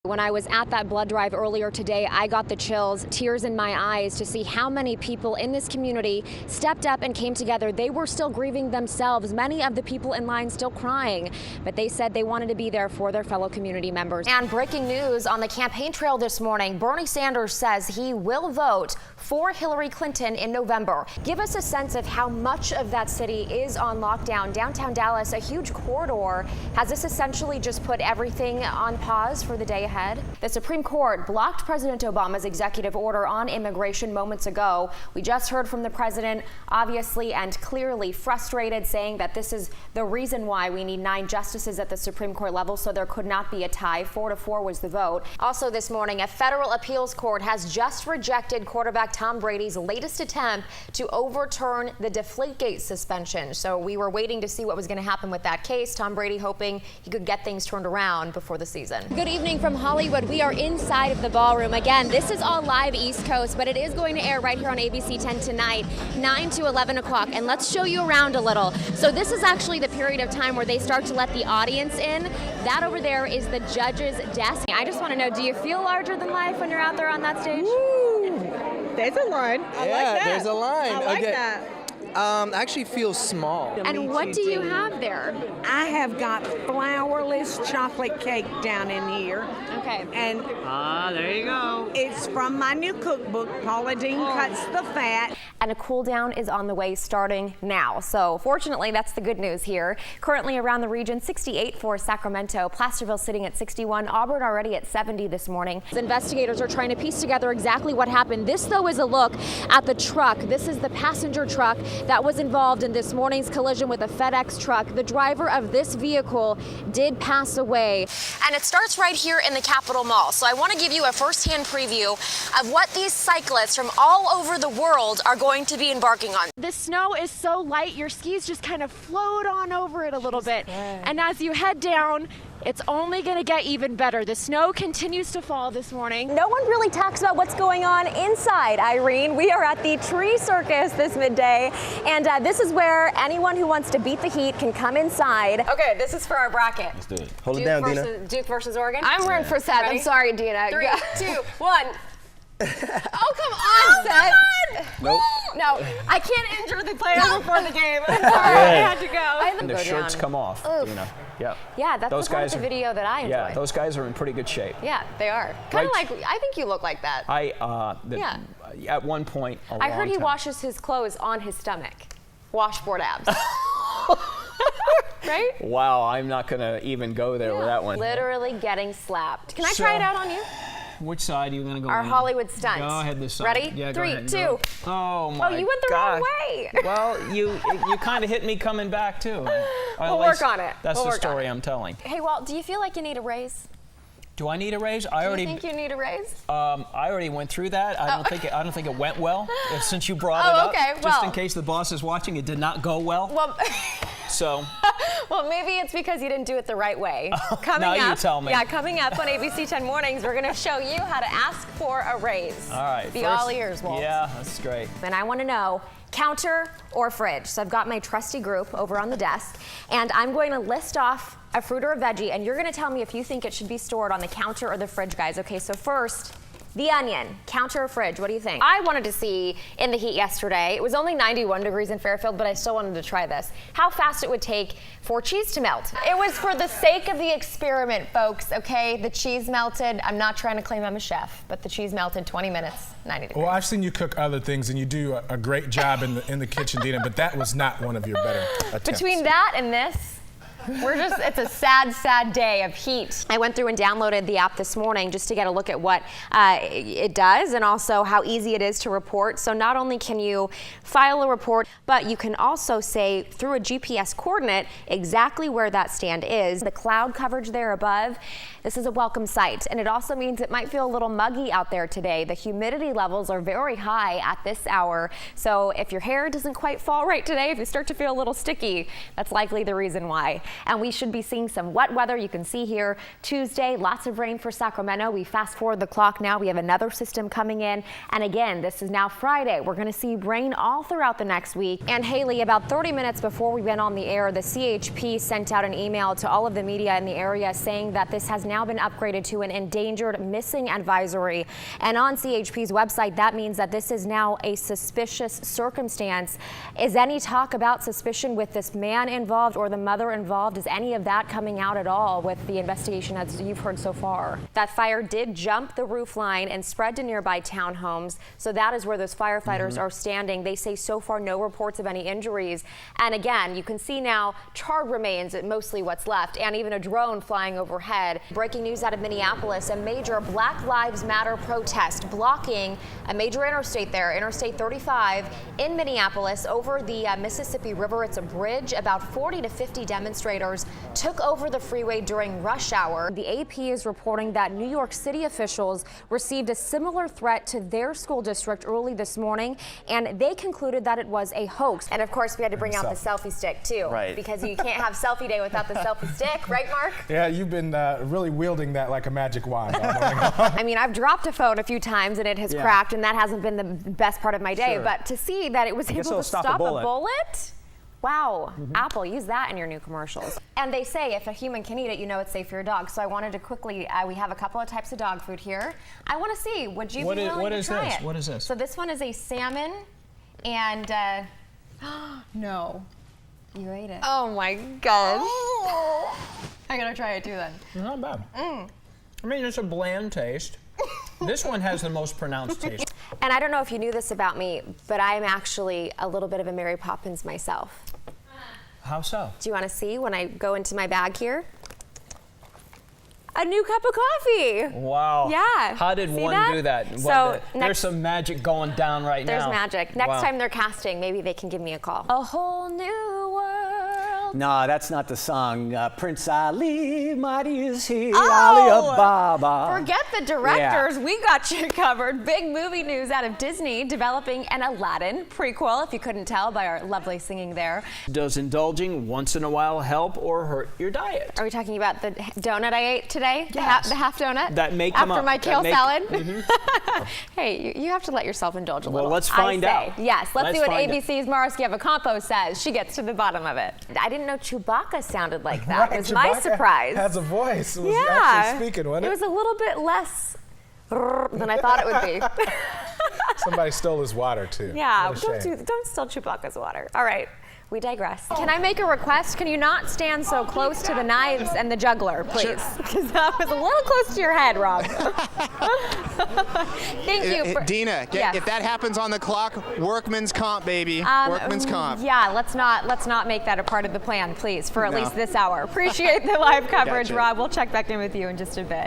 When I was at that blood drive earlier today, I got the chills, tears in my eyes to see how many people in this community stepped up and came together. They were still grieving themselves, many of the people in line still crying, but they said they wanted to be there for their fellow community members. And breaking news on the campaign trail this morning, Bernie Sanders says he will vote for Hillary Clinton in November. Give us a sense of how much of that city is on lockdown. Downtown Dallas, a huge corridor. Has this essentially just put everything on pause for the day ahead? The Supreme Court blocked President Obama's executive order on immigration moments ago. We just heard from the president, obviously and clearly frustrated, saying that this is the reason why we need 9 justices at the Supreme Court level, so there could not be a tie. 4-4 was the vote. Also this morning, a federal appeals court has just rejected quarterback Tom Brady's latest attempt to overturn the Deflategate suspension. So we were waiting to see what was going to happen with that case. Tom Brady hoping he could get things turned around before the season. Good evening from Hollywood. We are inside of the ballroom. Again, this is all live East Coast, but it is going to air right here on ABC 10 tonight, 9 to 11 o'clock. And let's show you around a little. So this is actually the period of time where they start to let the audience in. That over there is the judge's desk. I just want to know, do you feel larger than life when you're out there on that stage? Woo! There's a line. I like that. There's a line. I like that. Actually feels small. And what do you have there? I have got flourless chocolate cake down in here. Okay. And there you go. it's from my new cookbook, Paula Deen Cuts the Fat. And a cool down is on the way starting now. So fortunately, that's the good news here. Currently around the region, 68 for Sacramento, Placerville sitting at 61, Auburn already at 70 this morning. Investigators are trying to piece together exactly what happened. This, though, is a look at the truck. This is the passenger truck that was involved in this morning's collision with a FedEx truck. The driver of this vehicle did pass away. And it starts right here in the Capitol Mall. So I want to give you a first-hand preview of what these cyclists from all over the world are going to be embarking on. The snow is so light, your skis just kind of float on over it a little bit. And as you head down, it's only going to get even better. The snow continues to fall this morning. No one really talks about what's going on inside, Irene. We are at the Tree Circus this midday, and this is where anyone who wants to beat the heat can come inside. Okay, this is for our bracket. Let's do it. Hold it down, Dina. Duke versus Oregon? I'm wearing for Seth. I'm sorry, Dina. 3, 2, 1. Oh, come on, Seth. Nope. No, I can't injure the player before the game. I'm sorry, I had to go. And the shirts come off, Dina. Yeah. Yeah, that's those the part guys of the video that I enjoy. Yeah, those guys are in pretty good shape. Yeah, they are. Kind of like, I think you look like that. Yeah. At one point, I heard he washes his clothes on his stomach. Washboard abs. Right? Wow, I'm not going to even go there with that one. Literally getting slapped. Can I try it out on you? Which side are you going to go Our on? Hollywood stunt. Go ahead this side. Ready? Yeah, 3, 2. Go. Oh my Oh, you went the wrong way. Well, you kind of hit me coming back too. We'll work on it. That's We'll the work on story it. I'm telling. Hey, Walt, do you feel like you need a raise? Do I need a raise? Do you think you need a raise? I already went through that. I don't think it went well. Since you brought it up, okay. Just in case the boss is watching, it did not go well. Well, so. Well, maybe it's because you didn't do it the right way. Now you tell me. Yeah, coming up on ABC 10 Mornings, we're going to show you how to ask for a raise. All right. Be all ears, Walt. Yeah, that's great. And I want to know, counter or fridge? So I've got my trusty group over on the desk, and I'm going to list off a fruit or a veggie, and you're going to tell me if you think it should be stored on the counter or the fridge, guys. Okay, so first, the onion, counter or fridge, what do you think? I wanted to see in the heat yesterday, it was only 91 degrees in Fairfield, but I still wanted to try this, how fast it would take for cheese to melt. It was for the sake of the experiment, folks, okay? The cheese melted. I'm not trying to claim I'm a chef, but the cheese melted 20 minutes, 90 degrees. Well, I've seen you cook other things, and you do a great job in the kitchen, Dina, but that was not one of your better attempts. Between that and this, it's a sad, sad day of heat. I went through and downloaded the app this morning just to get a look at what it does and also how easy it is to report. So not only can you file a report, but you can also say through a GPS coordinate exactly where that stand is. The cloud coverage there above, this is a welcome sight. And it also means it might feel a little muggy out there today. The humidity levels are very high at this hour. So if your hair doesn't quite fall right today, if you start to feel a little sticky, that's likely the reason why. and we should be seeing some wet weather. You can see here Tuesday, lots of rain for Sacramento. We fast forward the clock now. We have another system coming in, and again, this is now Friday. We're going to see rain all throughout the next week. And Haley, about 30 minutes before we went on the air, the CHP sent out an email to all of the media in the area saying that this has now been upgraded to an endangered missing advisory. And on CHP's website, that means that this is now a suspicious circumstance. Is any talk about suspicion with this man involved or the mother involved? Is any of that coming out at all with the investigation as you've heard so far? That fire did jump the roof line and spread to nearby townhomes. So that is where those firefighters are standing. They say so far no reports of any injuries. And again, you can see now charred remains, mostly what's left, and even a drone flying overhead. Breaking news out of Minneapolis, a major Black Lives Matter protest blocking a major interstate there, Interstate 35 in Minneapolis over the Mississippi River. It's a bridge. About 40 to 50 demonstrators took over the freeway during rush hour. The AP is reporting that New York City officials received a similar threat to their school district early this morning, and they concluded that it was a hoax. And of course, we had to bring out the selfie stick too, right? Because you can't have selfie day without the selfie stick, right, Mark? Yeah, you've been really wielding that like a magic wand. I mean, I've dropped a phone a few times and it has cracked, and that hasn't been the best part of my day. Sure. But to see that it was able to stop a bullet. Wow, Apple, use that in your new commercials. And they say if a human can eat it, you know it's safe for your dog. So I wanted to quickly, we have a couple of types of dog food here. I want to see, would you be willing to try it? What is this? So this one is a salmon, and no, you ate it. Oh my gosh. I gotta try it too then. Not bad. I mean, it's a bland taste. This one has the most pronounced taste. And I don't know if you knew this about me, but I'm actually a little bit of a Mary Poppins myself. How so? Do you want to see when I go into my bag here? A new cup of coffee. Wow. Yeah. How did See one that? do that? So there's some magic going down right now. There's magic. Next Wow. time they're casting, maybe they can give me a call. A whole new world. No, that's not the song. Prince Ali, mighty is he, Oh, Ali Ababa. Forget the directors. We got you covered. Big movie news out of Disney developing an Aladdin prequel, if you couldn't tell by our lovely singing there. Does indulging once in a while help or hurt your diet? Are we talking about the donut I ate today? Yes. The half donut? That may come After up. my kale That may- salad? Hey, you have to let yourself indulge a little. Well, let's find I say. out. Yes, let's see what find ABC's Mariska Campo says. She gets to the bottom of it. I didn't know Chewbacca sounded like that. It was my Chewbacca surprise. Has a voice. It was Yeah. actually speaking, wasn't It it? was a little bit less than I thought it would be. Somebody stole his water too. Yeah, What a shame. don't steal Chewbacca's water. All right, we digress. Can I make a request? Can you not stand so close to the knives and the juggler, please? Because that was a little close to your head, Rob. Thank you. Dina, Yes. if that happens on the clock, workman's comp, baby. Workman's comp. Yeah, let's not make that a part of the plan, please, for at least this hour. Appreciate the live coverage, Gotcha. Rob. We'll check back in with you in just a bit.